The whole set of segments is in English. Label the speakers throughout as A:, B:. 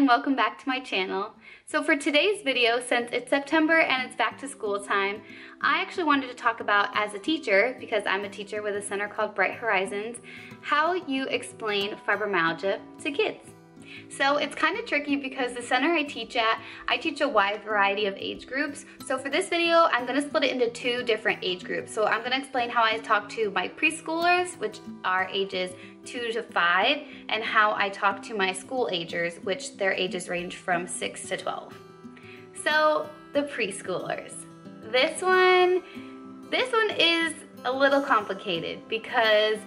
A: and welcome back to my channel. So for today's video, since it's September and it's back to school time, I actually wanted to talk about, as a teacher, because I'm a teacher with a center called Bright Horizons, how you explain fibromyalgia to kids. So it's kind of tricky because the center I teach at, I teach a wide variety of age groups. So for this video, I'm going to split it into two different age groups. So I'm going to explain how I talk to my preschoolers, which are ages 2 to 5, and how I talk to my school agers, which their ages range from 6 to 12. So the preschoolers. This one is a little complicated because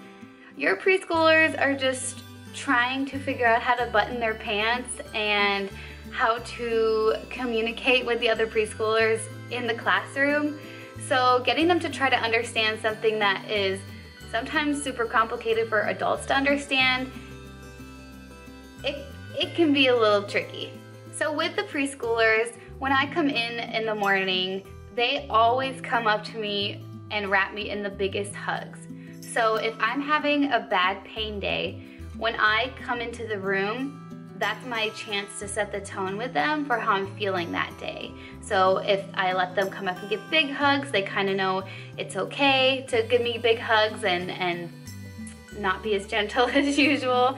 A: your preschoolers are just trying to figure out how to button their pants and how to communicate with the other preschoolers in the classroom. So getting them to try to understand something that is sometimes super complicated for adults to understand, it can be a little tricky. So with the preschoolers, when I come in the morning, they always come up to me and wrap me in the biggest hugs. So if I'm having a bad pain day, when I come into the room, that's my chance to set the tone with them for how I'm feeling that day. So if I let them come up and give big hugs, they kind of know it's okay to give me big hugs and not be as gentle as usual.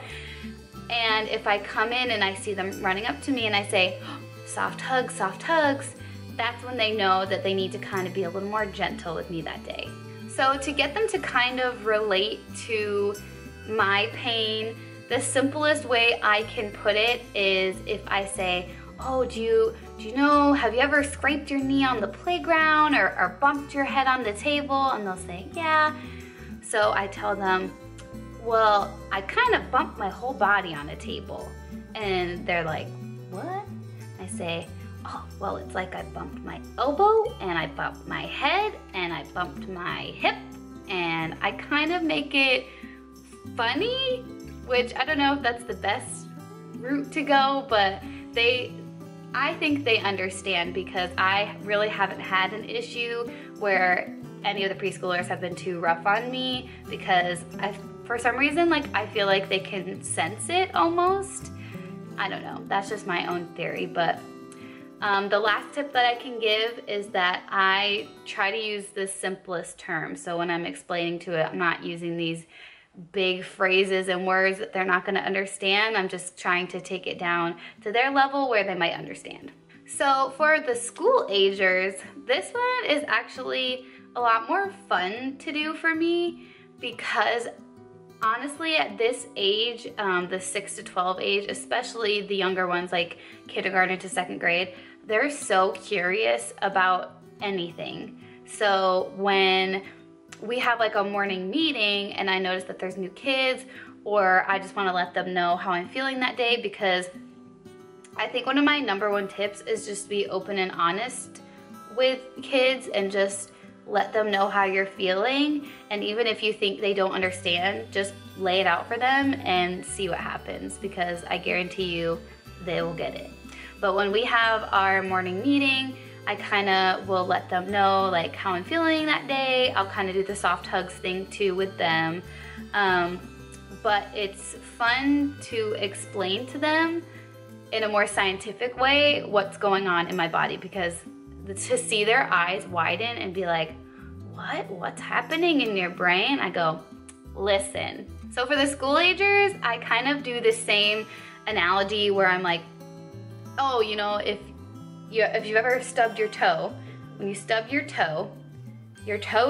A: And if I come in and I see them running up to me and I say, oh, soft hugs, that's when they know that they need to kind of be a little more gentle with me that day. So to get them to kind of relate to my pain, the simplest way I can put it is if I say, oh, do you know, have you ever scraped your knee on the playground or bumped your head on the table? And they'll say, yeah. So I tell them, well, I kind of bumped my whole body on a table. And they're like, what? I say, oh, well, it's like I bumped my elbow and I bumped my head and I bumped my hip, and I kind of make it funny, which I don't know if that's the best route to go, but I think they understand because I really haven't had an issue where any of the preschoolers have been too rough on me, because for some reason, like, I feel like they can sense it almost. I don't know, that's just my own theory, but the last tip that I can give is that I try to use the simplest terms. So when I'm explaining to it, I'm not using these big phrases and words that they're not going to understand. I'm just trying to take it down to their level where they might understand. So for the school agers, this one is actually a lot more fun to do for me because honestly at this age, the 6 to 12 age, especially the younger ones like kindergarten to 2nd grade, they're so curious about anything. So when we have like a morning meeting and I notice that there's new kids, or I just want to let them know how I'm feeling that day, because I think one of my #1 tips is just be open and honest with kids and just let them know how you're feeling. And even if you think they don't understand, just lay it out for them and see what happens, because I guarantee you they will get it. But when we have our morning meeting, I kind of will let them know like how I'm feeling that day. I'll kind of do the soft hugs thing too with them. But it's fun to explain to them in a more scientific way what's going on in my body, because to see their eyes widen and be like, what's happening in your brain? I go, listen. So for the school agers, I kind of do the same analogy where I'm like, oh, you know, if you've ever stubbed your toe, when you stub your toe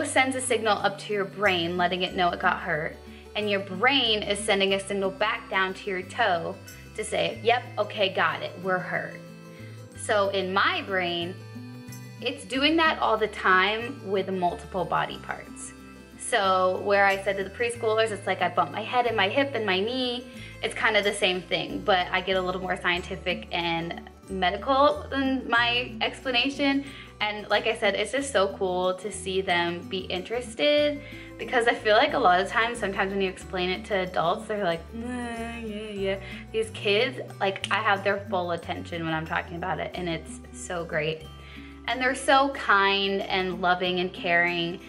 A: sends a signal up to your brain letting it know it got hurt, and your brain is sending a signal back down to your toe to say, yep, okay, got it, we're hurt. So in my brain, it's doing that all the time with multiple body parts. So where I said to the preschoolers, it's like I bumped my head and my hip and my knee, it's kind of the same thing, but I get a little more scientific and medical in my explanation. And like I said, it's just so cool to see them be interested, because I feel like a lot of times, sometimes when you explain it to adults, they're like, yeah. These kids, like, I have their full attention when I'm talking about it, and it's so great. And they're so kind and loving and caring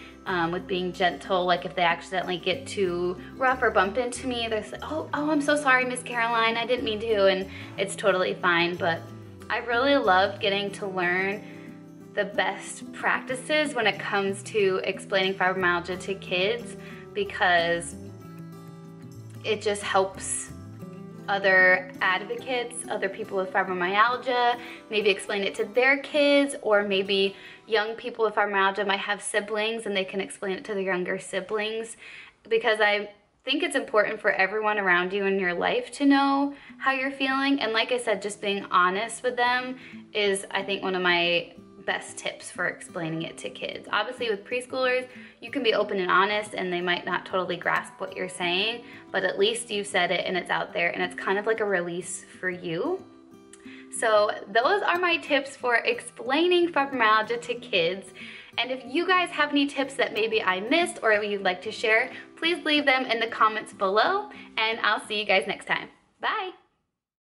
A: with being gentle. Like if they accidentally get too rough or bump into me, they're like, oh, I'm so sorry, Miss Caroline, I didn't mean to, and it's totally fine. But I really love getting to learn the best practices when it comes to explaining fibromyalgia to kids, because it just helps other advocates, other people with fibromyalgia, maybe explain it to their kids, or maybe young people with fibromyalgia might have siblings and they can explain it to their younger siblings, because I think it's important for everyone around you in your life to know how you're feeling. And like I said, just being honest with them is, I think, one of my best tips for explaining it to kids. Obviously with preschoolers, you can be open and honest and they might not totally grasp what you're saying, but at least you said it and it's out there and it's kind of like a release for you. So those are my tips for explaining fibromyalgia to kids. And if you guys have any tips that maybe I missed or you'd like to share, please leave them in the comments below, and I'll see you guys next time. Bye!